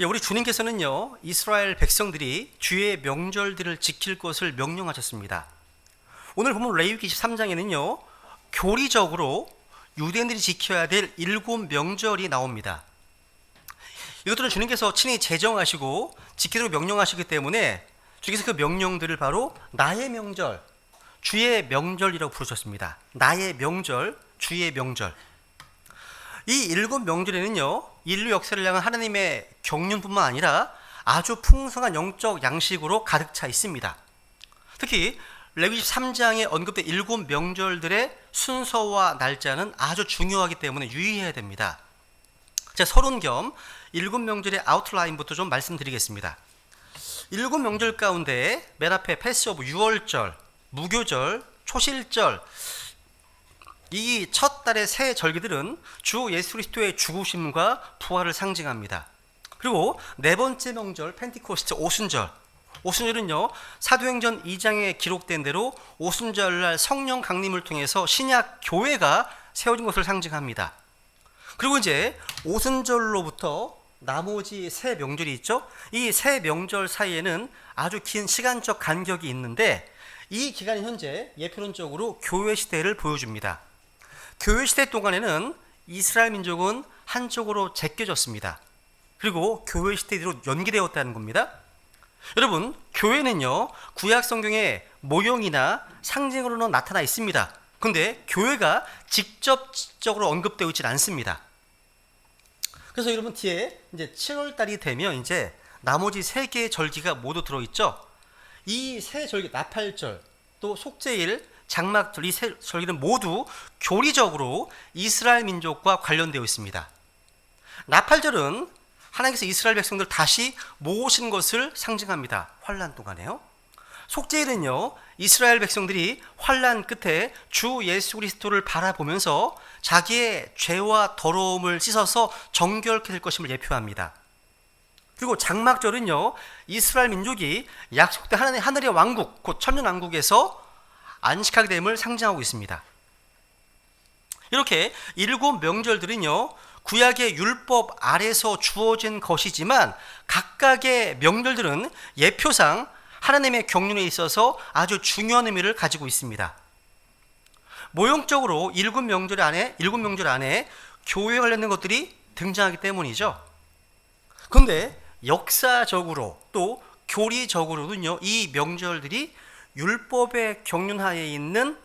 우리 주님께서는요, 이스라엘 백성들이 주의 명절들을 지킬 것을 명령하셨습니다. 오늘 보면 레위기 23장에는요, 교리적으로 유대인들이 지켜야 될 7명절이 나옵니다. 이것들은 주님께서 친히 제정하시고 지키도록 명령하시기 때문에 주께서 그 명령들을 바로 나의 명절, 주의 명절이라고 부르셨습니다. 나의 명절, 주의 명절. 이 7명절에는요, 인류 역사를 향한 하나님의 경륜뿐만 아니라 아주 풍성한 영적 양식으로 가득 차 있습니다. 특히 레위기 3장에 언급된 7명절들의 순서와 날짜는 아주 중요하기 때문에 유의해야 됩니다. 제가 서론 겸 7명절의 아웃라인부터 좀 말씀드리겠습니다. 7명절 가운데 맨 앞에 패스오브, 유월절, 무교절, 초실절, 이 첫 달의 새 절기들은 주 예수 그리스도의 죽으심과 부활을 상징합니다. 그리고 네 번째 명절 펜티코스트 오순절. 오순절은요, 사도행전 2장에 기록된 대로 오순절날 성령 강림을 통해서 신약 교회가 세워진 것을 상징합니다. 그리고 이제 오순절로부터 나머지 세 명절이 있죠. 이 세 명절 사이에는 아주 긴 시간적 간격이 있는데 이 기간이 현재 예표론적으로 교회 시대를 보여줍니다. 교회 시대 동안에는 이스라엘 민족은 한쪽으로 제껴졌습니다. 그리고 교회 시대로 연기되었다는 겁니다. 여러분, 교회는요, 구약 성경에 모형이나 상징으로는 나타나 있습니다. 그런데 교회가 직접적으로 언급되어 있지 않습니다. 그래서 여러분 뒤에 이제 7월 달이 되면 이제 나머지 세 개의 절기가 모두 들어있죠. 이 세 절기, 나팔절, 또 속죄일, 장막절, 이 세 절기는 모두 교리적으로 이스라엘 민족과 관련되어 있습니다. 나팔절은 하나님께서 이스라엘 백성들 다시 모으신 것을 상징합니다. 환난 동안에요. 속죄일은요, 이스라엘 백성들이 환난 끝에 주 예수 그리스도를 바라보면서 자기의 죄와 더러움을 씻어서 정결케 될 것임을 예표합니다. 그리고 장막절은요, 이스라엘 민족이 약속된 하늘의 왕국, 곧 천년왕국에서 안식하게 됨을 상징하고 있습니다. 이렇게 7명절들은요, 구약의 율법 아래서 주어진 것이지만 각각의 명절들은 예표상 하나님의 경륜에 있어서 아주 중요한 의미를 가지고 있습니다. 모형적으로 7명절 안에 교회에 관련된 것들이 등장하기 때문이죠. 그런데 역사적으로 또 교리적으로는요, 이 명절들이 율법의 경륜하에 있는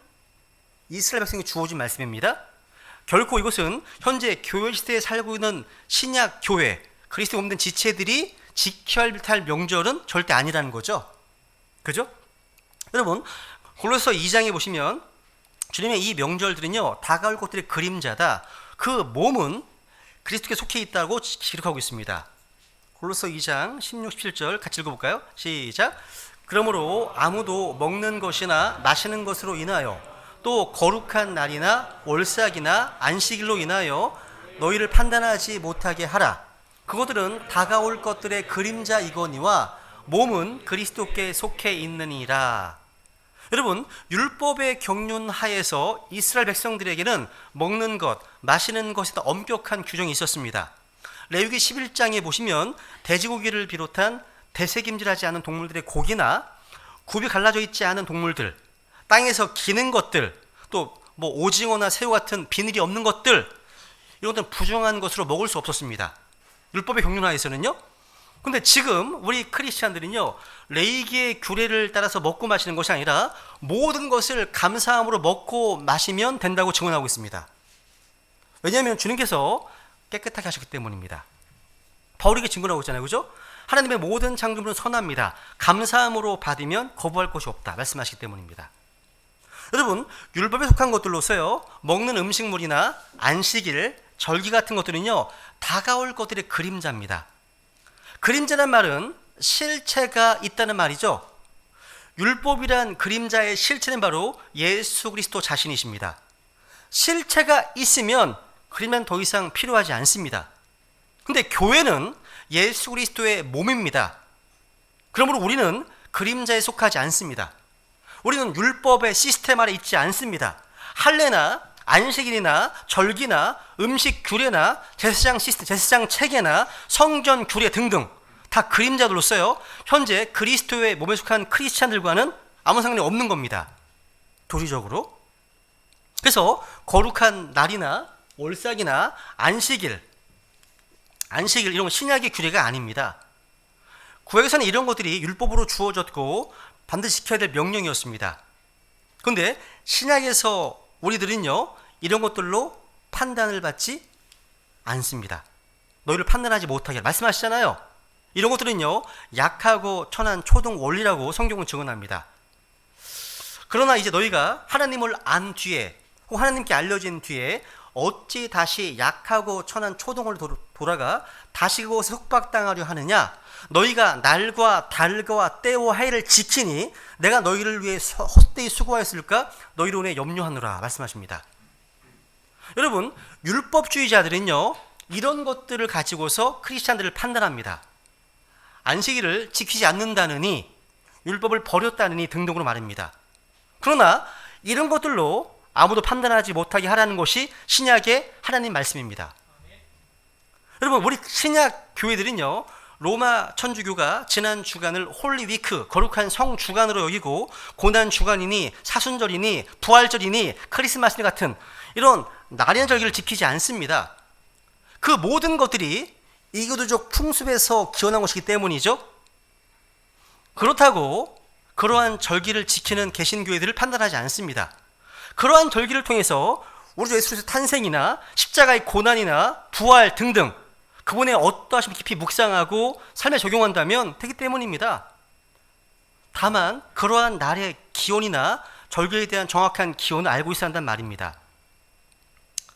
이스라엘 백성이 주어진 말씀입니다. 결코 이것은 현재 교회 시대에 살고 있는 신약 교회, 그리스도 몸된 지체들이 지켜야 할 명절은 절대 아니라는 거죠. 그죠? 여러분, 골로새 2장에 보시면 주님의 이 명절들은요, 다가올 것들의 그림자다. 그 몸은 그리스도께 속해 있다고 기록하고 있습니다. 골로새 2장 16, 17절 같이 읽어볼까요? 시작. 그러므로 아무도 먹는 것이나 마시는 것으로 인하여 또 거룩한 날이나 월삭이나 안식일로 인하여 너희를 판단하지 못하게 하라. 그것들은 다가올 것들의 그림자이거니와 몸은 그리스도께 속해 있느니라. 여러분, 율법의 경륜 하에서 이스라엘 백성들에게는 먹는 것, 마시는 것에 대한 엄격한 규정이 있었습니다. 레위기 11장에 보시면 돼지고기를 비롯한 대새김질하지 않은 동물들의 고기나 굽이 갈라져 있지 않은 동물들, 땅에서 기는 것들, 또 뭐 오징어나 새우 같은 비늘이 없는 것들, 이런 것들은 부정한 것으로 먹을 수 없었습니다. 율법의 경륜하에서는요. 근데 지금 우리 크리스찬들은요, 레위기의 규례를 따라서 먹고 마시는 것이 아니라 모든 것을 감사함으로 먹고 마시면 된다고 증언하고 있습니다. 왜냐하면 주님께서 깨끗하게 하셨기 때문입니다. 바울에게 증언하고 있잖아요. 그죠? 하나님의 모든 창조물은 선합니다. 감사함으로 받으면 거부할 것이 없다 말씀하시기 때문입니다. 여러분, 율법에 속한 것들로서요, 먹는 음식물이나 안식일, 절기 같은 것들은요, 다가올 것들의 그림자입니다. 그림자란 말은 실체가 있다는 말이죠. 율법이란 그림자의 실체는 바로 예수 그리스도 자신이십니다. 실체가 있으면 그림자는 더 이상 필요하지 않습니다. 근데 교회는 예수 그리스도의 몸입니다. 그러므로 우리는 그림자에 속하지 않습니다. 우리는 율법의 시스템 아래 있지 않습니다. 할례나 안식일이나 절기나 음식 규례나 제사장 시스템, 제사장 체계나 성전 규례 등등 다 그림자들로서요. 현재 그리스도의 몸에 속한 크리스찬들과는 아무 상관이 없는 겁니다. 도리적으로. 그래서 거룩한 날이나 월삭이나 안식일 이런 건 신약의 규례가 아닙니다. 구약에서는 이런 것들이 율법으로 주어졌고 반드시 지켜야 될 명령이었습니다. 그런데 신약에서 우리들은요, 이런 것들로 판단을 받지 않습니다. 너희를 판단하지 못하게 말씀하시잖아요. 이런 것들은요, 약하고 천한 초등 원리라고 성경은 증언합니다. 그러나 이제 너희가 하나님을 안 뒤에 혹 하나님께 알려진 뒤에 어찌 다시 약하고 천한 초등을 돌아가 다시 그것에 속박당하려 하느냐? 너희가 날과 달과 때와 해를 지키니 내가 너희를 위해 헛되이 수고하였을까? 너희로 인해 염려하노라 말씀하십니다. 여러분, 율법주의자들은요, 이런 것들을 가지고서 크리스찬들을 판단합니다. 안식일을 지키지 않는다느니, 율법을 버렸다느니 등등으로 말합니다. 그러나 이런 것들로 아무도 판단하지 못하게 하라는 것이 신약의 하나님 말씀입니다. 여러분, 우리 신약 교회들은요, 로마 천주교가 지난 주간을 홀리 위크, 거룩한 성 주간으로 여기고 고난 주간이니 사순절이니 부활절이니 크리스마스 같은 이런 날이나 절기를 지키지 않습니다. 그 모든 것들이 이교도적 풍습에서 기원한 것이기 때문이죠. 그렇다고 그러한 절기를 지키는 개신교회들을 판단하지 않습니다. 그러한 절기를 통해서 우리 주 예수 그리스도의 탄생이나 십자가의 고난이나 부활 등등 그분의 어떠하심을 깊이 묵상하고 삶에 적용한다면 되기 때문입니다. 다만 그러한 날의 기원이나 절기에 대한 정확한 기원을 알고 있어야 한다는 말입니다.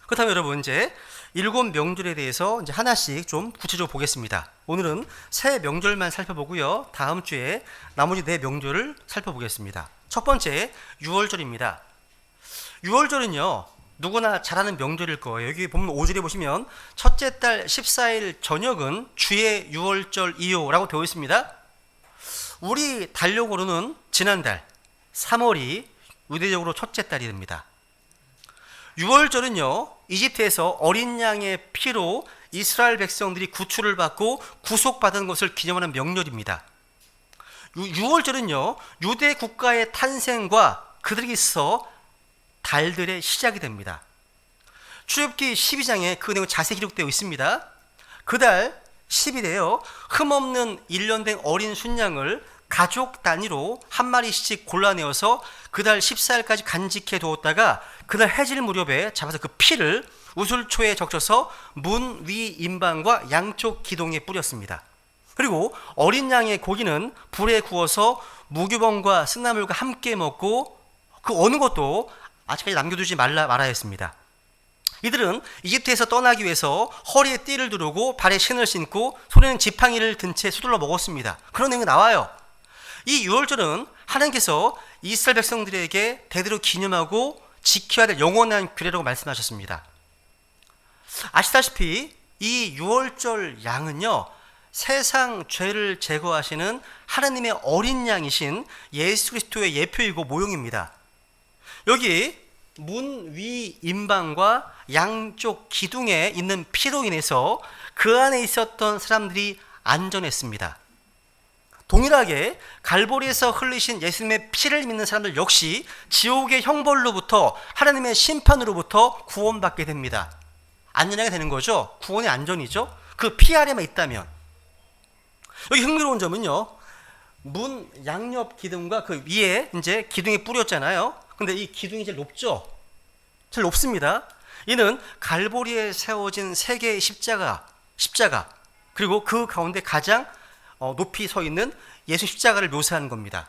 그렇다면 여러분, 이제 7 명절에 대해서 이제 하나씩 좀 구체적으로 보겠습니다. 오늘은 새 명절만 살펴보고요. 다음 주에 나머지 4 명절을 살펴보겠습니다. 첫 번째, 유월절입니다. 유월절은요, 누구나 잘 아는 명절일 거예요. 여기 보면 5절에 보시면 첫째 달 14일 저녁은 주의 유월절이요라고 되어 있습니다. 우리 달력으로는 지난달 3월이 유대적으로 첫째 달이 됩니다. 유월절은요, 이집트에서 어린 양의 피로 이스라엘 백성들이 구출을 받고 구속받은 것을 기념하는 명절입니다. 유월절은요, 유대 국가의 탄생과 그들에게 있어 달들의 시작이 됩니다. 출애굽기 12장에 그 내용 자세히 기록되어 있습니다. 그달 10일에요, 흠없는 1년 된 어린 순양을 가족 단위로 한 마리씩 골라내어서 그달 14일까지 간직해 두었다가 그날 해질 무렵에 잡아서 그 피를 우슬초에 적셔서 문 위 임방과 양쪽 기둥에 뿌렸습니다. 그리고 어린 양의 고기는 불에 구워서 무교병과 쓴나물과 함께 먹고 그 어느 것도 아직까지 남겨두지 말아야 했습니다. 이들은 이집트에서 떠나기 위해서 허리에 띠를 두르고 발에 신을 신고 손에는 지팡이를 든 채 서둘러 먹었습니다. 그런 내용이 나와요. 이 유월절은 하나님께서 이스라엘 백성들에게 대대로 기념하고 지켜야 될 영원한 규례라고 말씀하셨습니다. 아시다시피 이 유월절 양은요, 세상 죄를 제거하시는 하나님의 어린 양이신 예수 그리스도의 예표이고 모형입니다. 여기 문 위 임방과 양쪽 기둥에 있는 피로 인해서 그 안에 있었던 사람들이 안전했습니다. 동일하게 갈보리에서 흘리신 예수님의 피를 믿는 사람들 역시 지옥의 형벌로부터 하나님의 심판으로부터 구원받게 됩니다. 안전하게 되는 거죠. 구원의 안전이죠. 그 피 아래만 있다면. 여기 흥미로운 점은요, 문 양옆 기둥과 그 위에 이제 기둥이 뿌렸잖아요. 근데 이 기둥이 제일 높죠? 제일 높습니다. 이는 갈보리에 세워진 3개의 십자가 그리고 그 가운데 가장 높이 서 있는 예수 십자가를 묘사하는 겁니다.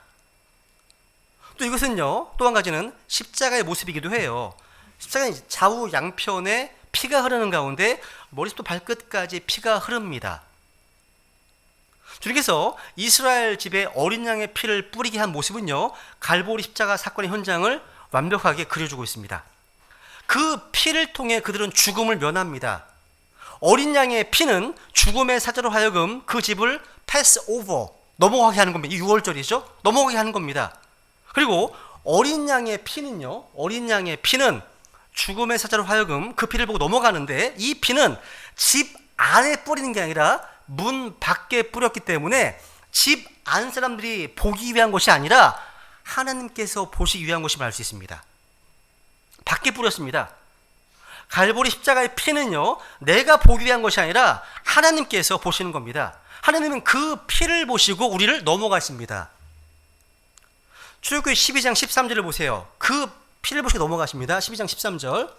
또 이것은요, 또 한 가지는 십자가의 모습이기도 해요. 십자가는 좌우 양편에 피가 흐르는 가운데 머리부터 발끝까지 피가 흐릅니다. 주님께서 이스라엘 집에 어린 양의 피를 뿌리게 한 모습은요, 갈보리 십자가 사건의 현장을 완벽하게 그려주고 있습니다. 그 피를 통해 그들은 죽음을 면합니다. 어린 양의 피는 죽음의 사자로 하여금 그 집을 패스 오버, 넘어가게 하는 겁니다. 이 6월절이죠. 넘어가게 하는 겁니다. 그리고 어린 양의 피는요, 어린 양의 피는 죽음의 사자로 하여금 그 피를 보고 넘어가는데, 이 피는 집 안에 뿌리는 게 아니라 문 밖에 뿌렸기 때문에 집 안 사람들이 보기 위한 것이 아니라 하나님께서 보시기 위한 것임을 알 수 있습니다. 밖에 뿌렸습니다. 갈보리 십자가의 피는요, 내가 보기 위한 것이 아니라 하나님께서 보시는 겁니다. 하나님은 그 피를 보시고 우리를 넘어가십니다. 출애굽기 12장 13절을 보세요. 그 피를 보시고 넘어가십니다. 12장 13절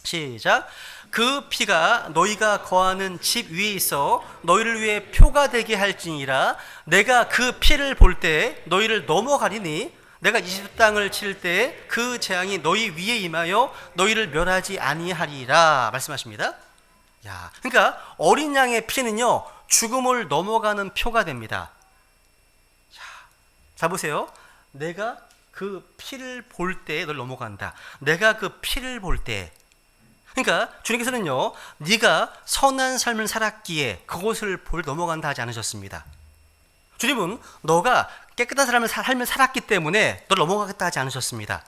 시작. 그 피가 너희가 거하는 집 위에 있어 너희를 위해 표가 되게 할지니라. 내가 그 피를 볼 때 너희를 넘어가리니 내가 이집트 땅을 칠 때 그 재앙이 너희 위에 임하여 너희를 멸하지 아니하리라 말씀하십니다. 야, 그러니까 어린 양의 피는요, 죽음을 넘어가는 표가 됩니다. 자 보세요. 내가 그 피를 볼 때 널 넘어간다. 내가 그 피를 볼 때, 그러니까 주님께서는요, 네가 선한 삶을 살았기에 그곳을 볼 넘어간다 하지 않으셨습니다. 주님은 너가 깨끗한 삶을 살았기 때문에 널 넘어가겠다 하지 않으셨습니다.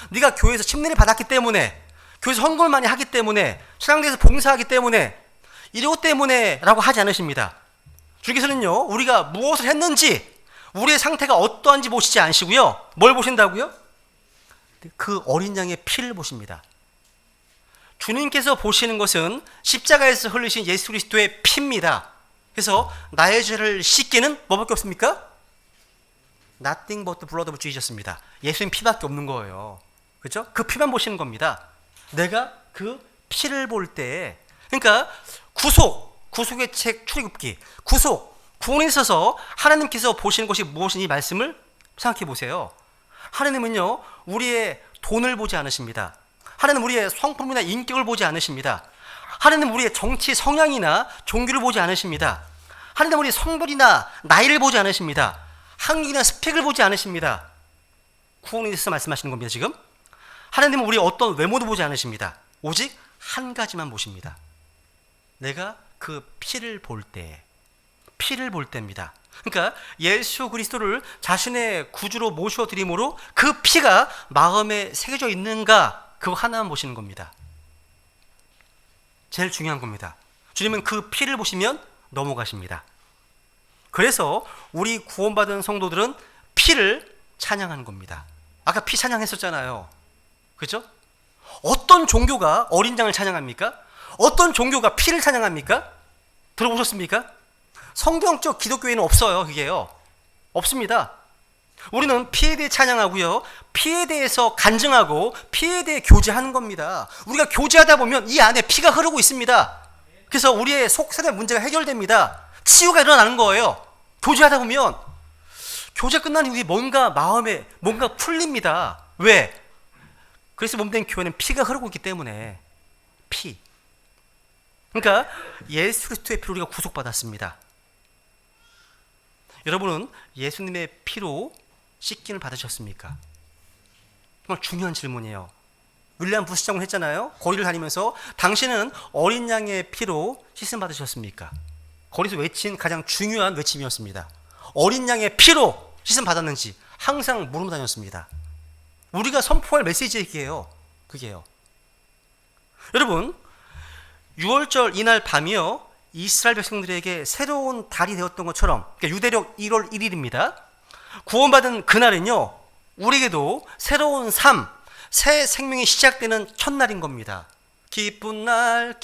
네가 교회에서 침례를 받았기 때문에, 교회에서 헌금을 많이 하기 때문에, 신앙대에서 봉사하기 때문에, 이것 때문에 라고 하지 않으십니다. 주님께서는요, 우리가 무엇을 했는지, 우리의 상태가 어떠한지 보시지 않으시고요, 뭘 보신다고요? 그 어린 양의 피를 보십니다. 주님께서 보시는 것은 십자가에서 흘리신 예수 그리스도의 피입니다. 그래서 나의 죄를 씻기는 뭐밖에 없습니까? Nothing but the blood of Jesus입니다. 예수님 피밖에 없는 거예요. 그렇죠? 그 피만 보시는 겁니다. 내가 그 피를 볼 때, 그러니까 구속의 책 출애굽기, 구원에 있어서 하나님께서 보시는 것이 무엇인지 말씀을 생각해 보세요. 하나님은요, 우리의 돈을 보지 않으십니다. 하나님은 우리의 성품이나 인격을 보지 않으십니다. 하나님은 우리의 정치 성향이나 종교를 보지 않으십니다. 하나님은 우리의 성별이나 나이를 보지 않으십니다. 학력이나 스펙을 보지 않으십니다. 구원에 대해서 말씀하시는 겁니다. 지금 하나님은 우리의 어떤 외모도 보지 않으십니다. 오직 한 가지만 보십니다. 내가 그 피를 볼 때입니다. 그러니까 예수 그리스도를 자신의 구주로 모셔드림으로 그 피가 마음에 새겨져 있는가, 그거 하나만 보시는 겁니다. 제일 중요한 겁니다. 주님은 그 피를 보시면 넘어가십니다. 그래서 우리 구원받은 성도들은 피를 찬양하는 겁니다. 아까 피 찬양했었잖아요. 그렇죠? 어떤 종교가 어린 양을 찬양합니까? 어떤 종교가 피를 찬양합니까? 들어보셨습니까? 성경적 기독교에는 없어요. 그게요. 없습니다. 우리는 피에 대해 찬양하고요, 피에 대해서 간증하고 피에 대해 교제하는 겁니다. 우리가 교제하다 보면 이 안에 피가 흐르고 있습니다. 그래서 우리의 속세의 문제가 해결됩니다. 치유가 일어나는 거예요. 교제하다 보면 교제 끝난 이후에 뭔가 마음에 뭔가 풀립니다. 왜? 그래서 몸된 교회는 피가 흐르고 있기 때문에. 피. 그러니까 예수 그리스도의 피로 우리가 구속받았습니다. 여러분은 예수님의 피로 씻김을 받으셨습니까? 정말 중요한 질문이에요. 윌리엄 부스장은 했잖아요. 거리를 다니면서 당신은 어린 양의 피로 씻음 받으셨습니까? 거리에서 외친 가장 중요한 외침이었습니다. 어린 양의 피로 씻음 받았는지 항상 물으며 다녔습니다. 우리가 선포할 메시지예요. 그게요. 여러분, 6월절 이날 밤이요, 이스라엘 백성들에게 새로운 달이 되었던 것처럼, 그러니까 유대력 1월 1일입니다. 구원받은 그날은요, 우리에게도 새로운 삶, 새 생명이 시작되는 첫날인 겁니다. 기쁜 날,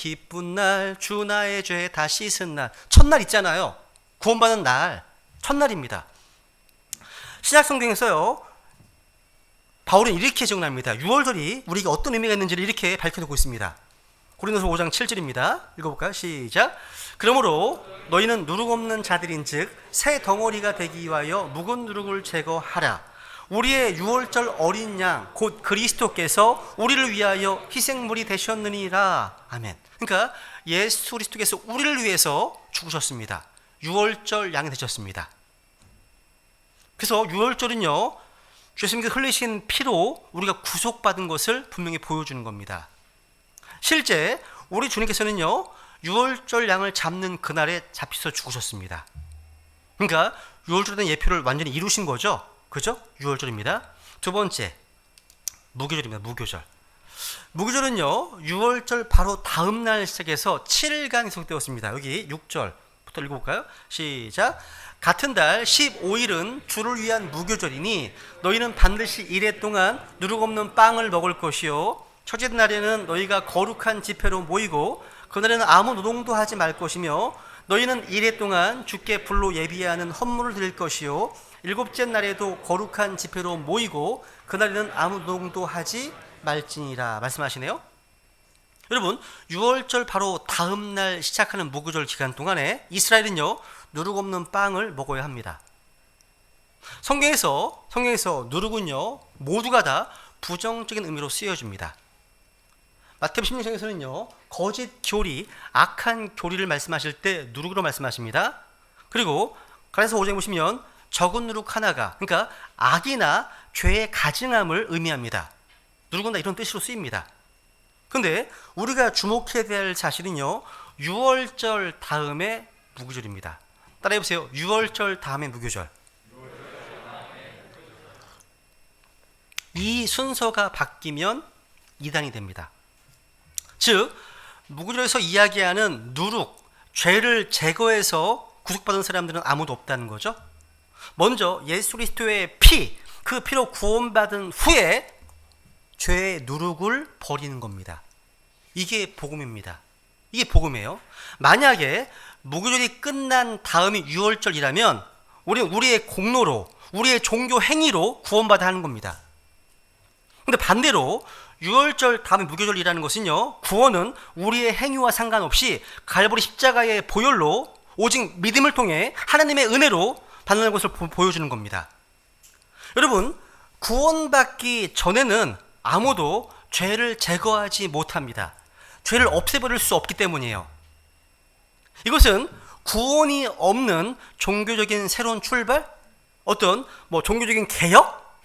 주 나의 죄 다 씻은 날. 첫날 있잖아요. 구원받은 날, 첫날입니다. 신약 성경에서요, 바울은 이렇게 정리합니다. 6월절이 우리에게 어떤 의미가 있는지를 이렇게 밝혀놓고 있습니다. 고린도서 5장 7절입니다. 읽어볼까요? 시작. 그러므로 너희는 누룩 없는 자들인즉 새 덩어리가 되기 위하여 묵은 누룩을 제거하라. 우리의 6월절 어린 양 곧 그리스도께서 우리를 위하여 희생물이 되셨느니라. 아멘. 그러니까 예수 그리스도께서 우리를 위해서 죽으셨습니다. 6월절 양이 되셨습니다. 그래서 6월절은요, 예수님께서 흘리신 피로 우리가 구속받은 것을 분명히 보여주는 겁니다. 실제 우리 주님께서는요, 6월절 양을 잡는 그날에 잡히셔서 죽으셨습니다. 그러니까 6월절에 예표를 완전히 이루신 거죠. 그죠? 6월절입니다. 두 번째, 무교절입니다. 무교절. 무교절은요 6월절 바로 다음 날 시작해서 7일간 계속되었습니다. 여기 6절부터 읽어볼까요? 시작. 같은 달 15일은 주를 위한 무교절이니 너희는 반드시 이래 동안 누룩 없는 빵을 먹을 것이요 첫째 날에는 너희가 거룩한 집회로 모이고 그날에는 아무 노동도 하지 말 것이며 너희는 이래 동안 주께 불로 예비하는 헌물을 드릴 것이요 일곱째 날에도 거룩한 집회로 모이고 그날에는 아무 노동도 하지 말지니라 말씀하시네요. 여러분 6월절 바로 다음 날 시작하는 무교절 기간 동안에 이스라엘은요 누룩 없는 빵을 먹어야 합니다. 성경에서 누룩은요 모두가 다 부정적인 의미로 쓰여집니다. 마태복음 16장에서는요 거짓 교리, 악한 교리를 말씀하실 때 누룩으로 말씀하십니다. 그리고 갈라디아서 5장에 보시면 적은 누룩 하나가, 그러니까 악이나 죄의 가증함을 의미합니다. 누룩은 다 이런 뜻으로 쓰입니다. 근데 우리가 주목해야 될 사실은요 6월절 다음에 무교절입니다. 따라해보세요. 6월절 다음에 무교절. 이 순서가 바뀌면 이단이 됩니다. 즉 무교절에서 이야기하는 누룩, 죄를 제거해서 구속받은 사람들은 아무도 없다는 거죠. 먼저 예수 그리스도의 피, 그 피로 구원받은 후에 죄의 누룩을 버리는 겁니다. 이게 복음입니다. 이게 복음이에요. 만약에 무교절이 끝난 다음이 6월절이라면 우리는 우리의 공로로, 우리의 종교 행위로 구원받아 하는 겁니다. 근데 반대로 6월절 다음에 무교절이라는 것은요 구원은 우리의 행위와 상관없이 갈보리 십자가의 보혈로 오직 믿음을 통해 하나님의 은혜로 받는 것을 보여주는 겁니다. 여러분 구원받기 전에는 아무도 죄를 제거하지 못합니다. 죄를 없애버릴 수 없기 때문이에요. 이것은 구원이 없는 종교적인 새로운 출발, 어떤 종교적인 개혁,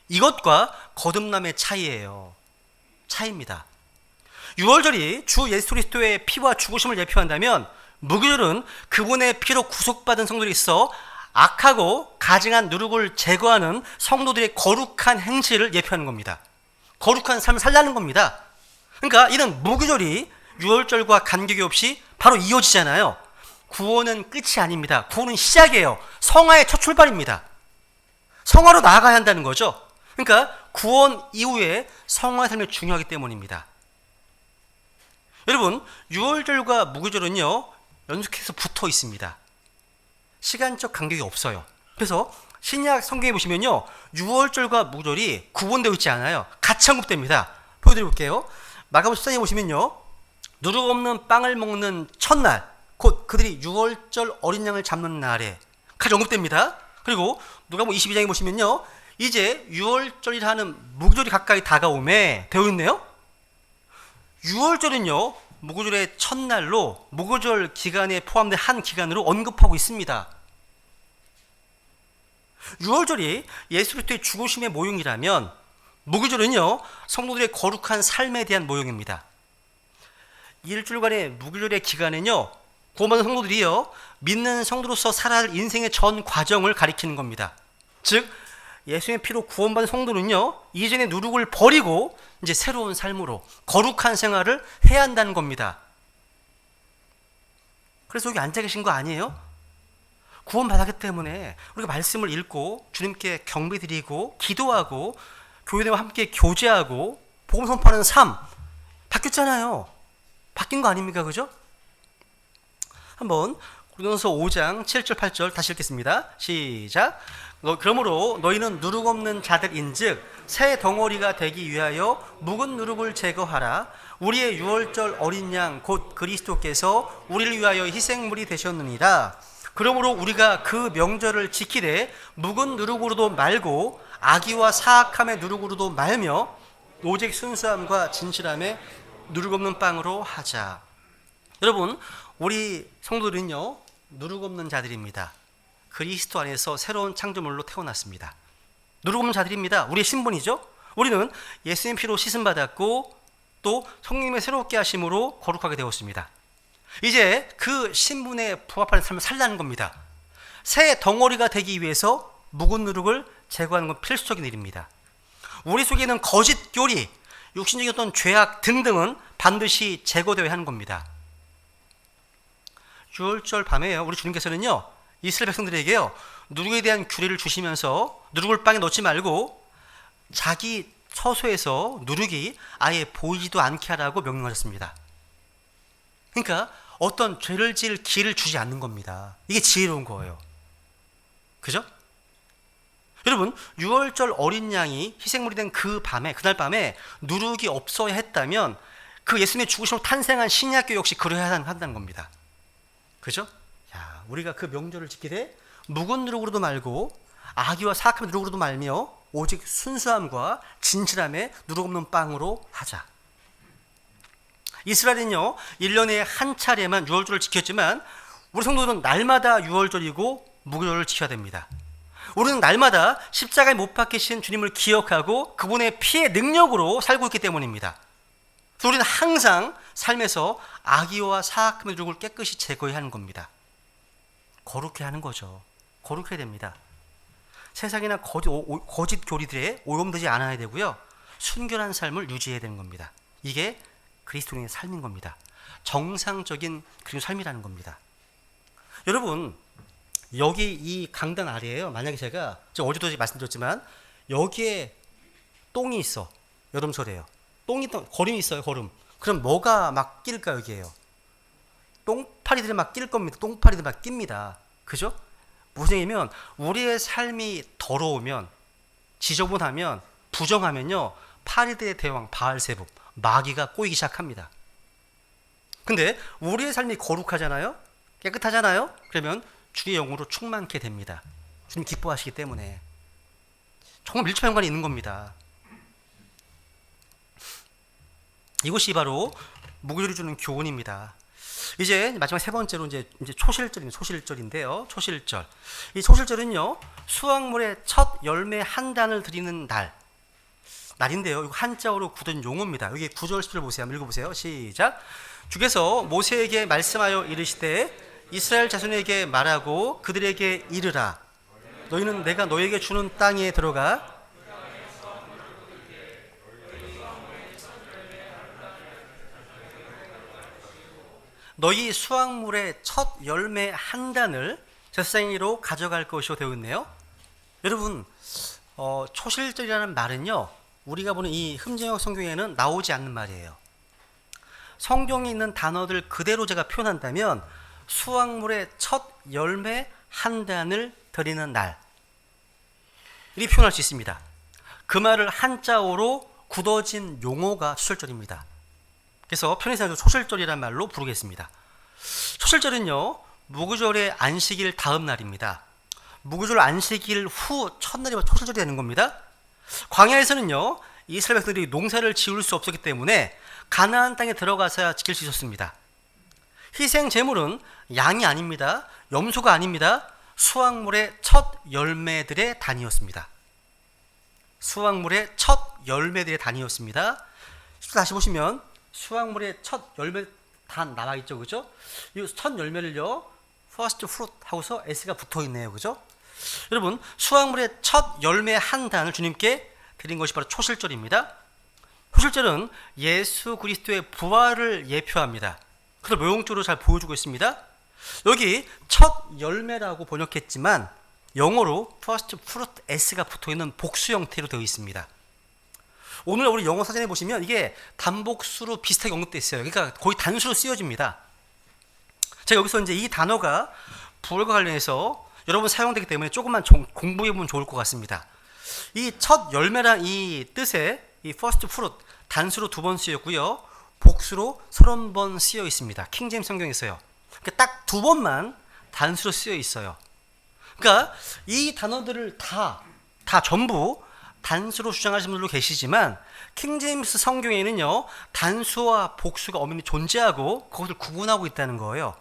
이것과 거듭남의 차이예요. 차이입니다. 6월절이 주 예수 그리스도의 피와 죽으심을 예표한다면 무교절은 그분의 피로 구속받은 성도들이 있어 악하고 가증한 누룩을 제거하는 성도들의 거룩한 행실을 예표하는 겁니다. 거룩한 삶을 살라는 겁니다. 그러니까 이런 무교절이 6월절과 간격이 없이 바로 이어지잖아요. 구원은 끝이 아닙니다. 구원은 시작이에요. 성화의 첫 출발입니다. 성화로 나아가야 한다는 거죠. 그러니까 구원 이후에 성화의 삶이 중요하기 때문입니다. 여러분 6월절과 무교절은요 연속해서 붙어 있습니다. 시간적 간격이 없어요. 그래서 신약 성경에 보시면요 6월절과 무교절이 구분되어 있지 않아요. 같이 언급됩니다. 보여드릴게요. 마가복음 14장에 보시면요 누룩 없는 빵을 먹는 첫날, 곧 그들이 6월절 어린 양을 잡는 날에 같이 언급됩니다. 그리고 누가복음 22장에 보시면요 이제 6월절이라는 무교절이 가까이 다가오매 되어 있네요. 6월절은요 무교절의 첫날로 무교절 기간에 포함된 한 기간으로 언급하고 있습니다. 6월절이 예수 그리스도의 죽으심의 모형이라면 무교절은요 성도들의 거룩한 삶에 대한 모형입니다. 일주일간의 무교절의 기간은요 구원받은 성도들이요 믿는 성도로서 살아야 할 인생의 전 과정을 가리키는 겁니다. 즉 예수의 피로 구원받은 성도는요 이전의 누룩을 버리고 이제 새로운 삶으로 거룩한 생활을 해야 한다는 겁니다. 그래서 여기 앉아 계신 거 아니에요? 구원받았기 때문에 우리가 말씀을 읽고 주님께 경배드리고 기도하고 교회와 함께 교제하고 복음 선포하는 삶 바뀌었잖아요. 바뀐 거 아닙니까? 그죠? 한번 고린도서 5장 7절 8절 다시 읽겠습니다. 시작. 그러므로 너희는 누룩 없는 자들인즉 새 덩어리가 되기 위하여 묵은 누룩을 제거하라. 우리의 유월절 어린 양 곧 그리스도께서 우리를 위하여 희생물이 되셨느니라. 그러므로 우리가 그 명절을 지키되 묵은 누룩으로도 말고 악의와 사악함의 누룩으로도 말며 오직 순수함과 진실함의 누룩 없는 빵으로 하자. 여러분, 우리 성도들은요 누룩 없는 자들입니다. 그리스도 안에서 새로운 창조물로 태어났습니다. 누룩 없는 자들입니다. 우리의 신분이죠. 우리는 예수님 피로 씻음 받았고 또 성령님의 새롭게 하심으로 거룩하게 되었습니다. 이제 그 신분에 부합하는 삶을 살라는 겁니다. 새 덩어리가 되기 위해서 묵은 누룩을 제거하는 건 필수적인 일입니다. 우리 속에 있는 거짓 교리, 육신적인 어떤 죄악 등등은 반드시 제거되어야 하는 겁니다. 유월절 밤에요, 우리 주님께서는요, 이스라엘 백성들에게요, 누룩에 대한 규례를 주시면서 누룩을 빵에 넣지 말고 자기 처소에서 누룩이 아예 보이지도 않게 하라고 명령하셨습니다. 그러니까 어떤 죄를 지을 기회를 주지 않는 겁니다. 이게 지혜로운 거예요. 그죠? 여러분, 유월절 어린 양이 희생물이 된 그 밤에, 그날 밤에 누룩이 없어야 했다면 그 예수님의 죽으심으로 탄생한 신약교 역시 그러해야 한다는 겁니다. 그죠? 야, 우리가 그 명절을 지키되 묵은 누룩으로도 말고 악의와 사악한 누룩으로도 말며 오직 순수함과 진실함에 누룩 없는 빵으로 하자. 이스라엘은요, 1년에 한 차례만 유월절을 지켰지만 우리 성도들은 날마다 유월절이고 무교절을 지켜야 됩니다. 우리는 날마다 십자가에 못 박히신 주님을 기억하고 그분의 피의 능력으로 살고 있기 때문입니다. 그래서 우리는 항상 삶에서 악의와 사악함의 누룩을 깨끗이 제거해야 하는 겁니다. 거룩해야 하는 거죠. 거룩해야 됩니다. 세상이나 거짓 교리들에 오염되지 않아야 되고요, 순결한 삶을 유지해야 되는 겁니다. 이게 그리스도인의 삶인 겁니다. 정상적인 그리스도의 삶이라는 겁니다. 여러분, 여기 이 강단 아래에요, 만약에 제가 어제도 말씀드렸지만 여기에 똥이 있어, 여름철에요. 거름이 있어요, 거름. 그럼 뭐가 막 낄까요? 여기에요, 똥파리들이 막 낄 겁니다. 똥파리들이 막 낍니다. 그죠? 무슨 얘기냐면 우리의 삶이 더러우면, 지저분하면, 부정하면요, 파리들의 대왕 바알세북, 마귀가 꼬이기 시작합니다. 근데 우리의 삶이 거룩하잖아요, 깨끗하잖아요. 그러면 주의 영으로 충만케 됩니다. 주님 기뻐하시기 때문에. 정말 밀접한 연관이 있는 겁니다. 이것이 바로 무교절이 주는 교훈입니다. 이제 마지막 세 번째로 이제 초실절인데요. 초실절. 이 초실절은요, 수확물의 첫 열매 한 단을 드리는 날인데요. 이거 한자어로 굳은 용어입니다. 여기 9절 10절 보세요. 한번 읽어보세요. 시작. 주께서 모세에게 말씀하여 이르시되 이스라엘 자손에게 말하고 그들에게 이르라. 너희는 내가 너에게 주는 땅에 들어가 너희 수확물의 첫 열매 한 단을 제사장으로 가져갈 것이오 되어 있네요. 여러분, 초실절이라는 말은요, 우리가 보는 이 흠정역 성경에는 나오지 않는 말이에요. 성경에 있는 단어들 그대로 제가 표현한다면 수확물의 첫 열매 한 단을 드리는 날, 이렇게 표현할 수 있습니다. 그 말을 한자어로 굳어진 용어가 초실절입니다. 그래서 편의상에서 초실절이라는 말로 부르겠습니다. 초실절은요, 무교절의 안식일 다음 날입니다. 무교절 안식일 후 첫날이 초실절이 되는 겁니다. 광야에서는요, 이스라엘 백성들이 농사를 지을 수 없었기 때문에 가나안 땅에 들어가서야 지킬 수 있었습니다. 희생 제물은 양이 아닙니다. 염소가 아닙니다. 수확물의 첫 열매들의 단위였습니다. 수확물의 첫 열매들의 단위였습니다. 다시 보시면 수확물의 첫 열매 단 나와 있죠, 그죠? 이 첫 열매를요, first fruit 하고서 s가 붙어 있네요, 그죠? 여러분, 수확물의 첫 열매 한 단을 주님께 드린 것이 바로 초실절입니다. 초실절은 예수 그리스도의 부활을 예표합니다. 그걸 모형적으로 잘 보여주고 있습니다. 여기 첫 열매라고 번역했지만 영어로 first fruit s가 붙어 있는 복수 형태로 되어 있습니다. 오늘 우리 영어 사전에 보시면 이게 단복수로 비슷하게 언급되어 있어요. 그러니까 거의 단수로 쓰여집니다. 제가 여기서 이제 이 단어가 부활과 관련해서 여러분 사용되기 때문에 조금만 공부해 보면 좋을 것 같습니다. 이 첫 열매란 이 뜻에 이 first fruit 단수로 2번 쓰였고요, 복수로 30번 쓰여 있습니다. 킹제임스 성경에서요. 그러니까 딱 2번만 단수로 쓰여 있어요. 그러니까 이 단어들을 다 전부 단수로 주장하시는 분들도 계시지만 킹제임스 성경에는요, 단수와 복수가 엄연히 존재하고 그것을 구분하고 있다는 거예요.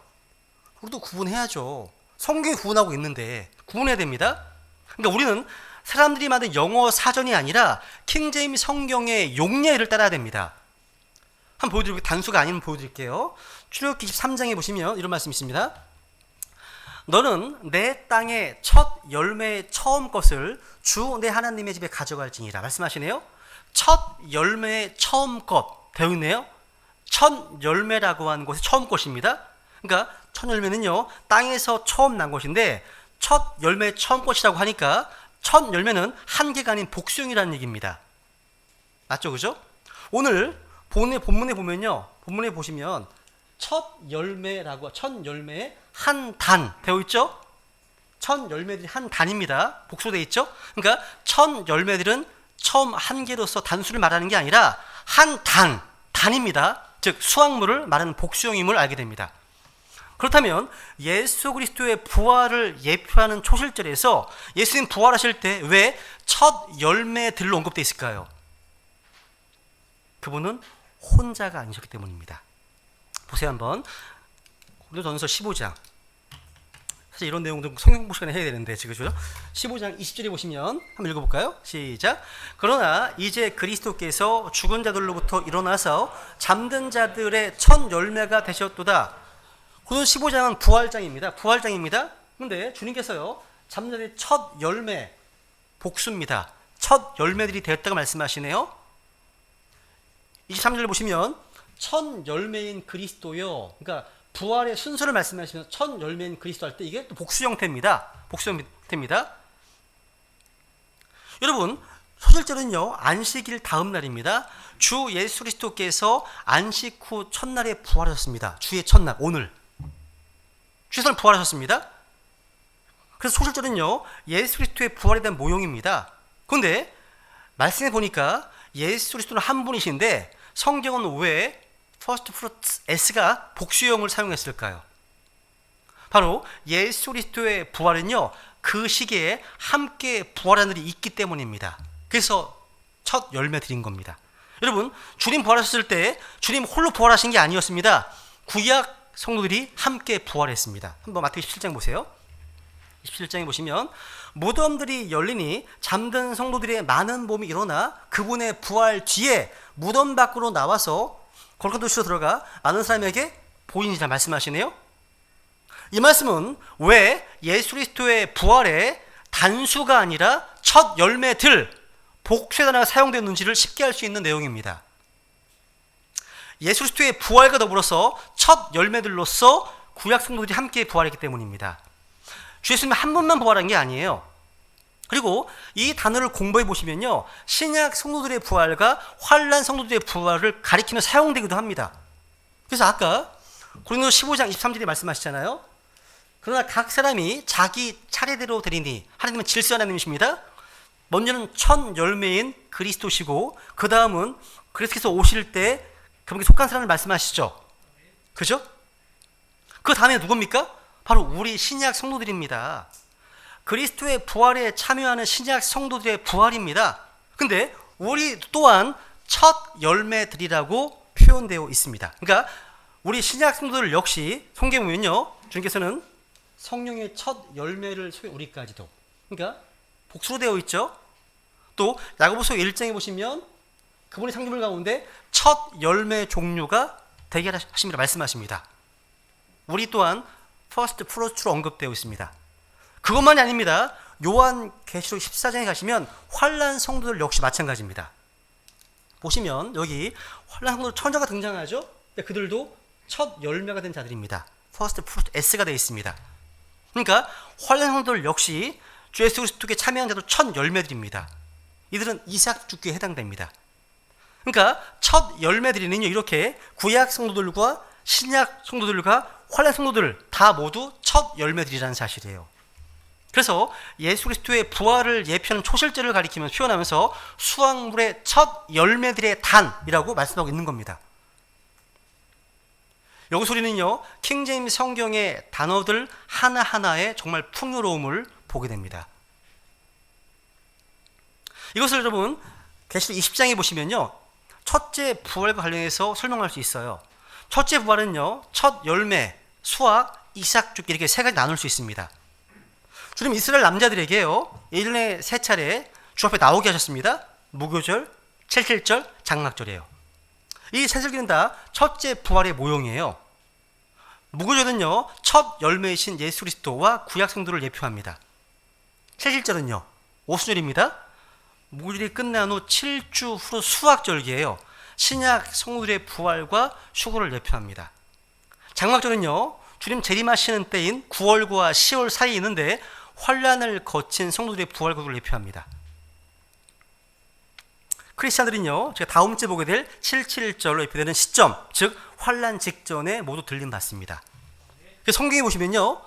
우리도 구분해야죠. 성경이 구분하고 있는데 구분해야 됩니다. 그러니까 우리는 사람들이 만든 영어 사전이 아니라 킹제임스 성경의 용례를 따라야 됩니다. 한번 보여드릴게요. 단수가 아니면 보여드릴게요. 출애굽기 23장에 보시면 이런 말씀이 있습니다. 너는 내 땅의 첫 열매의 처음 것을 주 내 하나님의 집에 가져갈지니라 말씀하시네요. 첫 열매의 처음 것 되어 있네요. 첫 열매라고 하는 것이 처음 것입니다. 그러니까 첫 열매는요, 땅에서 처음 난 것인데 첫 열매의 처음 것이라고 하니까 첫 열매는 한 개가 아닌 복수형이라는 얘기입니다. 맞죠, 그죠? 오늘 본문에 보면요, 본문에 보시면 첫 열매의 한 단 되어 있죠? 첫 열매들이 한 단입니다. 복수되어 있죠? 그러니까 첫 열매들은 처음 한 개로서 단수를 말하는 게 아니라 한 단입니다. 즉 수확물을 말하는 복수형임을 알게 됩니다. 그렇다면 예수 그리스도의 부활을 예표하는 초실절에서 예수님 부활하실 때 왜 첫 열매들로 언급되어 있을까요? 그분은 혼자가 아니셨기 때문입니다. 보세요 한번. 고린도전서 15장. 사실 이런 내용도 성경 공부 시간에 해야 되는데 지금 15장 20절에 보시면 한번 읽어볼까요? 시작. 그러나 이제 그리스도께서 죽은 자들로부터 일어나서 잠든 자들의 첫 열매가 되셨도다. 고린도 15장은 부활장입니다. 그런데 주님께서요, 잠든 자들의 첫 열매, 복수입니다. 첫 열매들이 되었다고 말씀하시네요. 23절을 보시면 첫 열매인 그리스도요. 그러니까 부활의 순서를 말씀하시면서 첫 열매인 그리스도 할 때 이게 또 복수 형태입니다. 여러분, 소실절은요, 안식일 다음 날입니다. 주 예수 그리스도께서 안식 후 첫날에 부활하셨습니다. 주의 첫날, 오늘. 주에서 부활하셨습니다. 그래서 소실절은요, 예수 그리스도의 부활에 대한 모형입니다. 그런데 말씀해 보니까 예수 그리스도는 한 분이신데 성경은 왜 퍼스트 프루트 S가 복수형을 사용했을까요? 바로 예수 그리스도의 부활은요, 그 시기에 함께 부활한 일이 있기 때문입니다. 그래서 첫 열매 드린 겁니다. 여러분, 주님 부활하셨을 때 주님 홀로 부활하신 게 아니었습니다. 구약 성도들이 함께 부활했습니다. 한번 마태복음 17장 보세요. 17장에 보시면 무덤들이 열리니 잠든 성도들의 많은 몸이 일어나 그분의 부활 뒤에 무덤 밖으로 나와서 거룩한 도시로 들어가 많은 사람에게 보이니라 말씀하시네요. 이 말씀은 왜 예수 그리스도의 부활에 단수가 아니라 첫 열매들, 복수의 단어가 사용되었는지를 쉽게 알 수 있는 내용입니다. 예수 그리스도의 부활과 더불어서 첫 열매들로서 구약 성도들이 함께 부활했기 때문입니다. 주 예수님은 한 번만 부활한 게 아니에요. 그리고 이 단어를 공부해 보시면요, 신약 성도들의 부활과 환란 성도들의 부활을 가리키며 사용되기도 합니다. 그래서 아까 고린도 15장 23절에 말씀하시잖아요. 그러나 각 사람이 자기 차례대로 되리니, 하나님은 질서 하나님이십니다. 먼저는 첫 열매인 그리스도시고 그 다음은 그리스도께서 오실 때 그분께 속한 사람을 말씀하시죠. 그죠? 그 다음에 누굽니까? 바로 우리 신약 성도들입니다. 그리스도의 부활에 참여하는 신약 성도들의 부활입니다. 근데 우리 또한 첫 열매들이라고 표현되어 있습니다. 그러니까 우리 신약 성도들 역시 성경에 보면요, 주님께서는 성령의 첫 열매를 소개 우리까지도, 그러니까 복수로 되어 있죠. 또 야고보서 1장에 보시면 그분의 상징물 가운데 첫 열매 종류가 되게 하십니다 말씀하십니다. 우리 또한 퍼스트 프루트로 언급되어 있습니다. 그것만이 아닙니다. 요한계시록 14장에 가시면 환란 성도들 역시 마찬가지입니다. 보시면 여기 환란 성도들 천자가 등장하죠. 그들도 첫 열매가 된 자들입니다. 퍼스트 프루트 S가 되어 있습니다. 그러니까 환란 성도들 역시 주 예수 그리스도께 참여한 자도 첫 열매들입니다. 이들은 이삭 죽기에 해당됩니다. 그러니까 첫 열매들이는요, 이렇게 구약 성도들과 신약 성도들과 환란 성도들 다 모두 첫 열매들이라는 사실이에요. 그래서 예수 그리스도의 부활을 예표하는 초실절을 가리키면서 표현하면서 수확물의 첫 열매들의 단이라고 말씀하고 있는 겁니다. 여기서 우리는요, 킹제임스 성경의 단어들 하나하나에 정말 풍요로움을 보게 됩니다. 이것을 여러분 계시록 20장에 보시면요, 첫째 부활과 관련해서 설명할 수 있어요. 첫째 부활은요, 첫 열매, 수확, 이삭 죽기 이렇게 세 가지 나눌 수 있습니다. 주님 이스라엘 남자들에게요, 1년에 3차례 주 앞에 나오게 하셨습니다. 무교절, 칠칠절, 장막절이에요. 이 세 절기는 다 첫째 부활의 모형이에요. 무교절은요, 첫 열매이신 예수 그리스도와 구약 성도를 예표합니다. 칠칠절은요, 오순절입니다. 목요일이 끝난 후 7주 후로 수확절기예요. 신약 성도들의 부활과 휴거를 대표합니다. 장막절은요, 주님 재림하시는 때인 9월과 10월 사이에 있는데 환란을 거친 성도들의 부활국을 대표합니다. 크리스찬들은요, 제가 다음 주에 보게 될 7.7절로 예표되는 시점, 즉 환란 직전에 모두 들림받습니다. 성경에 보시면요,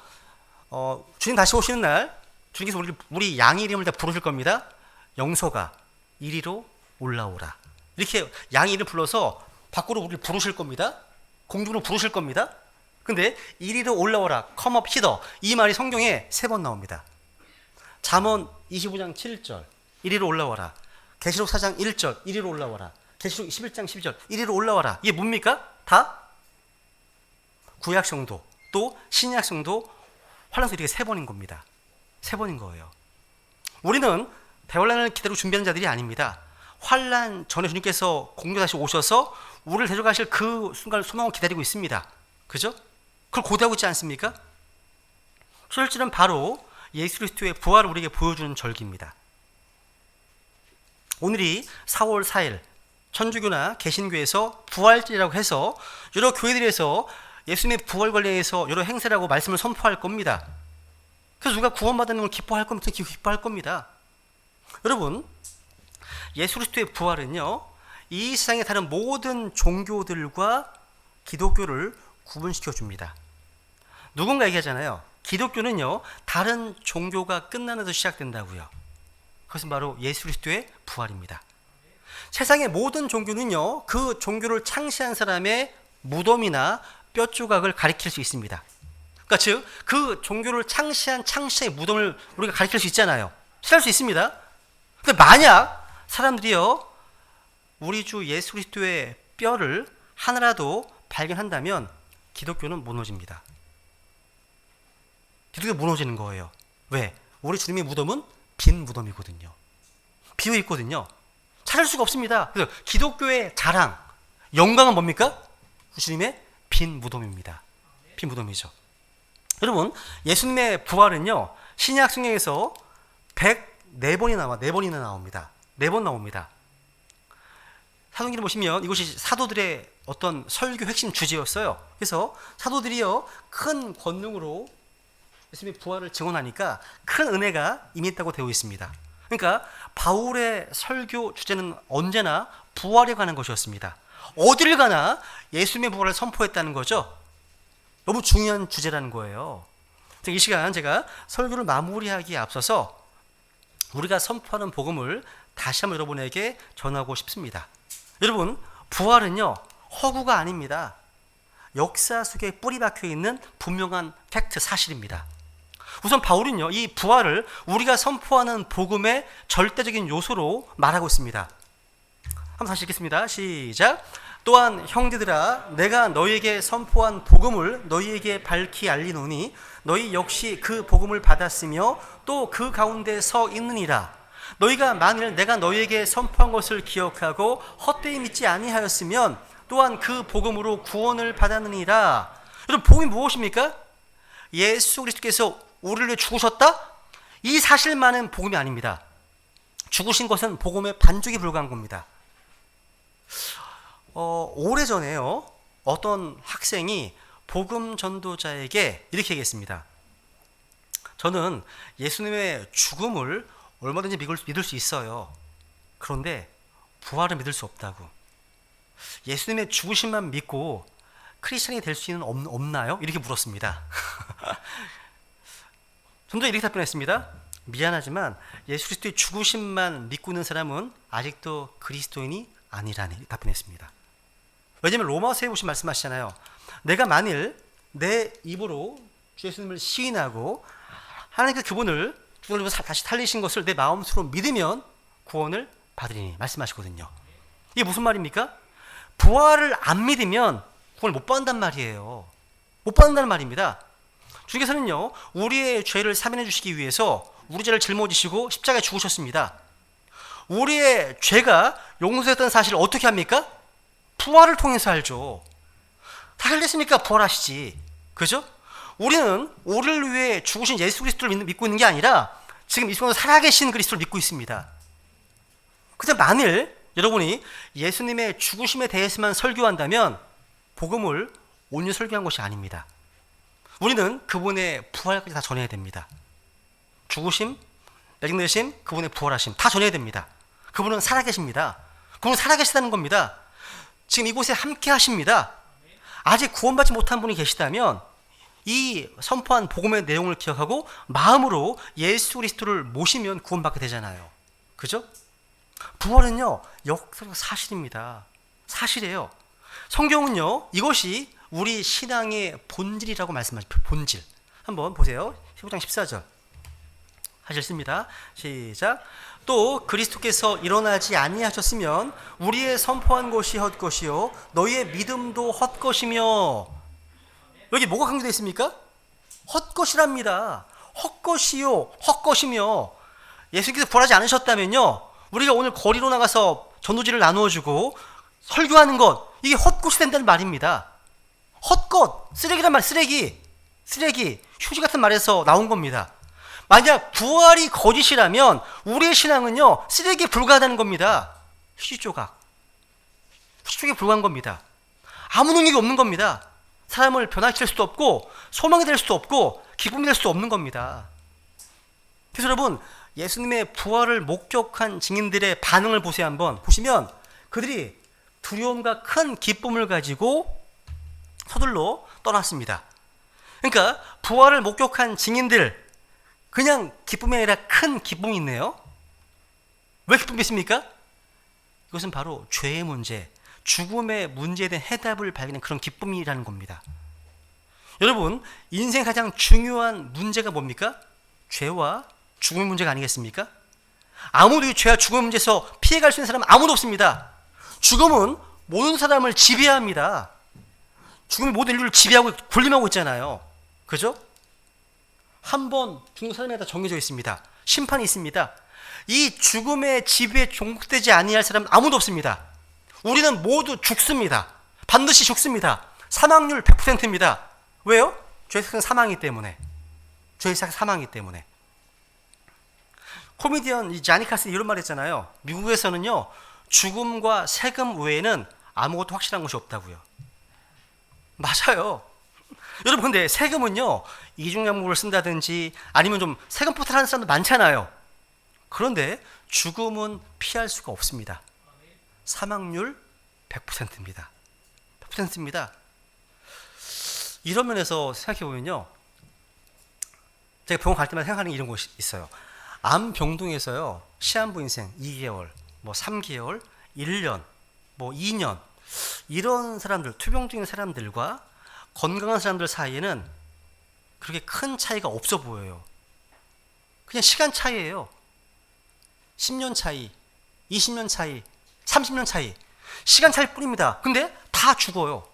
주님 다시 오시는 날 주님께서 우리 양의 이름을 다 부르실 겁니다. 영소가 이리로 올라오라. 이렇게 양의 이름 불러서 밖으로 우리를 부르실 겁니다. 공중으로 부르실 겁니다. 근데 이리로 올라오라, come up hither, 이 말이 성경에 3번 나옵니다. 잠언 25장 7절 이리로 올라와라, 계시록 4장 1절 이리로 올라와라, 계시록 11장 12절 이리로 올라와라. 이게 뭡니까? 다 구약 성도 또 신약 성도 환란소 이렇게 3번인 겁니다. 3번인 거예요. 우리는 대환란을 기다리고 준비하는 자들이 아닙니다. 환란 전에 주님께서 공중 다시 오셔서 우리를 데려가실 그 순간을 소망을 기다리고 있습니다. 그죠? 그걸 고대하고 있지 않습니까? 수요일절은 바로 예수 그리스도의 부활을 우리에게 보여주는 절기입니다. 오늘이 4월 4일 천주교나 개신교에서 부활절이라고 해서 여러 교회들에서 예수님의 부활 관련해서 여러 행사라고 말씀을 선포할 겁니다. 그래서 누가 구원받는 걸 기뻐할 겁니다. 기뻐할 겁니다. 여러분, 예수 그리스도의 부활은요, 이 세상의 다른 모든 종교들과 기독교를 구분시켜 줍니다. 누군가 얘기하잖아요. 기독교는요, 다른 종교가 끝나는 데서 시작된다고요. 그것은 바로 예수 그리스도의 부활입니다. 세상의 모든 종교는요, 그 종교를 창시한 사람의 무덤이나 뼈 조각을 가리킬 수 있습니다. 그러니까 즉, 그 종교를 창시한 창시자의 무덤을 우리가 가리킬 수 있잖아요. 찾을 수 있습니다. 근데 만약 사람들이요, 우리 주 예수 그리스도의 뼈를 하나라도 발견한다면 기독교는 무너집니다. 기독교가 무너지는 거예요. 왜? 우리 주님의 무덤은 빈 무덤이거든요. 비어 있거든요. 찾을 수가 없습니다. 그래서 기독교의 자랑, 영광은 뭡니까? 주님의 빈 무덤입니다. 빈 무덤이죠. 여러분, 예수님의 부활은요, 신약 성경에서 4번이나 나옵니다. 4번 나옵니다. 사도행전을 보시면 이것이 사도들의 어떤 설교 핵심 주제였어요. 그래서 사도들이요, 큰 권능으로 예수님의 부활을 증언하니까 큰 은혜가 임했다고 되어 있습니다. 그러니까 바울의 설교 주제는 언제나 부활에 관한 것이었습니다. 어디를 가나 예수님의 부활을 선포했다는 거죠. 너무 중요한 주제라는 거예요. 이 시간 제가 설교를 마무리하기에 앞서서 우리가 선포하는 복음을 다시 한번 여러분에게 전하고 싶습니다. 여러분, 부활은요, 허구가 아닙니다. 역사 속에 뿌리 박혀 있는 분명한 팩트, 사실입니다. 우선 바울은요, 이 부활을 우리가 선포하는 복음의 절대적인 요소로 말하고 있습니다. 한번 다시 읽겠습니다. 시작. 또한 형제들아, 내가 너희에게 선포한 복음을 너희에게 밝히 알리노니 너희 역시 그 복음을 받았으며 또 그 가운데 서 있느니라. 너희가 만일 내가 너희에게 선포한 것을 기억하고 헛되이 믿지 아니하였으면 또한 그 복음으로 구원을 받았느니라. 여러분, 복음이 무엇입니까? 예수 그리스도께서 우리를 위해 죽으셨다? 이 사실만은 복음이 아닙니다. 죽으신 것은 복음의 반죽이 불과한 겁니다. 오래전에요, 어떤 학생이 복음 전도자에게 이렇게 얘기했습니다. 저는 예수님의 죽음을 얼마든지 믿을 수 있어요. 그런데 부활을 믿을 수 없다고. 예수님의 죽으심만 믿고 크리스천이 될 수는 없나요? 이렇게 물었습니다. 전도 이렇게 답변했습니다. 미안하지만 예수 그리스도의 죽으심만 믿고 있는 사람은 아직도 그리스도인이 아니라니 답변했습니다. 왜냐하면 로마서에 보시면 말씀하시잖아요. 내가 만일 내 입으로 주 예수님을 시인하고 하나님께서 그분을 죽음에서 다시 살리신 것을 내 마음으로 믿으면 구원을 받으리니 말씀하시거든요. 이게 무슨 말입니까? 부활을 안 믿으면 구원을 못 받는단 말이에요. 못 받는다는 말입니다. 주님께서는요, 우리의 죄를 사면해 주시기 위해서 우리 죄를 짊어지시고 십자가에 죽으셨습니다. 우리의 죄가 용서했던 사실을 어떻게 합니까? 부활을 통해서 알죠. 다 살렸으니까 부활하시지. 그죠? 우리는 우리를 위해 죽으신 예수 그리스도를 믿고 있는 게 아니라 지금 이 순간 살아계신 그리스도를 믿고 있습니다. 근데 만일 여러분이 예수님의 죽으심에 대해서만 설교한다면 복음을 온전히 설교한 것이 아닙니다. 우리는 그분의 부활까지 다 전해야 됩니다. 죽으심, 내진되심, 그분의 부활하심 다 전해야 됩니다. 그분은 살아계십니다. 그분은 살아계시다는 겁니다. 지금 이곳에 함께 하십니다. 아직 구원받지 못한 분이 계시다면 이 선포한 복음의 내용을 기억하고 마음으로 예수 그리스도를 모시면 구원받게 되잖아요. 그죠? 부활은요, 역사적 사실입니다. 사실이에요. 성경은요, 이것이 우리 신앙의 본질이라고 말씀하죠. 본질. 한번 보세요. 15장 14절. 다시 읽습니다. 시작. 또 그리스도께서 일어나지 아니하셨으면 우리의 선포한 것이 헛것이요 너희의 믿음도 헛것이며. 여기 뭐가 강조되어 있습니까? 헛것이랍니다. 헛것이요 헛것이며. 예수께서 부활하지 않으셨다면요, 우리가 오늘 거리로 나가서 전도지를 나누어주고 설교하는 것, 이게 헛것이 된다는 말입니다. 헛것, 쓰레기란 말, 쓰레기, 휴지 같은 말에서 나온 겁니다. 만약 부활이 거짓이라면 우리의 신앙은요, 쓰레기에 불과하다는 겁니다. 휴지 조각에 불과한 겁니다. 아무 능력이 없는 겁니다. 사람을 변화시킬 수도 없고 소망이 될 수도 없고 기쁨이 될 수도 없는 겁니다. 그래서 여러분, 예수님의 부활을 목격한 증인들의 반응을 보세요. 한번 보시면 그들이 두려움과 큰 기쁨을 가지고 서둘러 떠났습니다. 그러니까 부활을 목격한 증인들, 그냥 기쁨이 아니라 큰 기쁨이 있네요. 왜 기쁨이 있습니까? 이것은 바로 죄의 문제, 죽음의 문제에 대한 해답을 발견한 그런 기쁨이라는 겁니다. 여러분, 인생의 가장 중요한 문제가 뭡니까? 죄와 죽음의 문제가 아니겠습니까? 아무도 이 죄와 죽음의 문제에서 피해갈 수 있는 사람은 아무도 없습니다. 죽음은 모든 사람을 지배합니다. 죽음이 모든 인류를 지배하고 군림하고 있잖아요. 그죠? 한 번 죽는 사람에 다 정해져 있습니다. 심판이 있습니다. 이 죽음의 지배에 종속되지 아니할 사람은 아무도 없습니다. 우리는 모두 죽습니다. 반드시 죽습니다. 사망률 100%입니다. 왜요? 죄의 시작은 사망이기 때문에. 죄의 시작은 사망이기 때문에. 코미디언 자니카스 이런 말 했잖아요. 미국에서는요, 죽음과 세금 외에는 아무것도 확실한 것이 없다고요. 맞아요. 여러분, 근데 세금은요, 이중약물을 쓴다든지 아니면 좀 세금 포탈하는 사람도 많잖아요. 그런데 죽음은 피할 수가 없습니다. 사망률 100%입니다. 100%입니다. 이런 면에서 생각해보면요, 제가 병원 갈 때마다 생각하는 이런 것이 있어요. 암병동에서요, 시한부 인생 2개월, 뭐 3개월, 1년, 뭐 2년, 이런 사람들, 투병중인 사람들과 건강한 사람들 사이에는 그렇게 큰 차이가 없어 보여요. 그냥 시간 차이예요. 10년 차이, 20년 차이, 30년 차이, 시간 차이 뿐입니다. 근데 다 죽어요.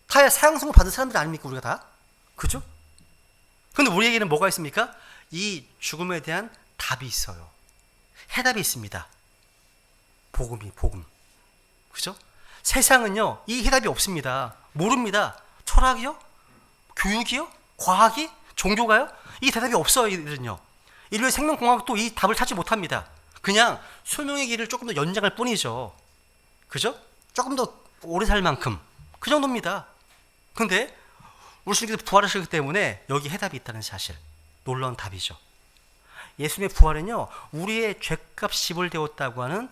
다 사형선고 받은 사람들 아닙니까, 우리가 다? 그죠? 근데 우리에게는 뭐가 있습니까? 이 죽음에 대한 답이 있어요. 해답이 있습니다. 복음. 그죠? 세상은요, 이 해답이 없습니다. 모릅니다. 철학이요? 교육이요? 과학이? 종교가요? 이 대답이 없어요, 이들은요. 인류의 생명공학도 이 답을 찾지 못합니다. 그냥 수명의 길을 조금 더 연장할 뿐이죠. 그죠? 조금 더 오래 살 만큼. 그 정도입니다. 근데 우리 주님께서 부활하셨기 때문에 여기 해답이 있다는 사실. 놀라운 답이죠. 예수님의 부활은요, 우리의 죄값이 지불되었다고 하는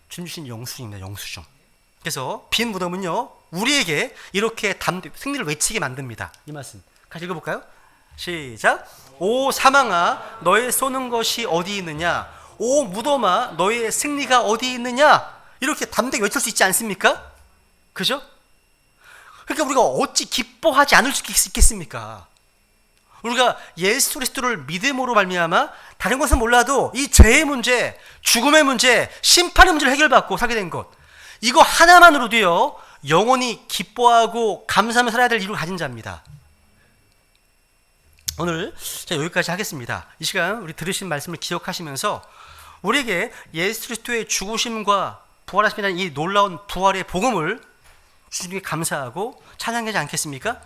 주님 주신 영수증입니다. 영수증. 그래서 빈 무덤은요, 우리에게 이렇게 승리를 외치게 만듭니다. 이 말씀 같이 읽어볼까요? 시작. 오 사망아, 너의 쏘는 것이 어디 있느냐? 오 무덤아, 너의 승리가 어디 있느냐? 이렇게 담대히 외칠 수 있지 않습니까? 그죠? 그러니까 우리가 어찌 기뻐하지 않을 수 있겠습니까? 우리가 예수 그리스도를 믿음으로 말미암아 다른 것은 몰라도 이 죄의 문제, 죽음의 문제, 심판의 문제를 해결받고 살게 된 것, 이거 하나만으로도요, 영원히 기뻐하고 감사하며 살아야 될 이유를 가진 자입니다. 오늘 제가 여기까지 하겠습니다. 이 시간 우리 들으신 말씀을 기억하시면서 우리에게 예수 그리스도의 죽으심과 부활하심이라는 이 놀라운 부활의 복음을 주님께 감사하고 찬양하지 않겠습니까?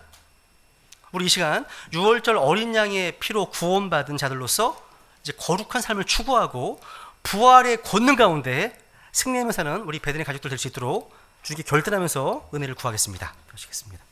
우리 이 시간 6월절 어린 양의 피로 구원받은 자들로서 이제 거룩한 삶을 추구하고 부활의 권능 가운데 승리하며 사는 우리 베드니 가족들 될 수 있도록 주님께 결단하면서 은혜를 구하겠습니다. 그러시겠습니다.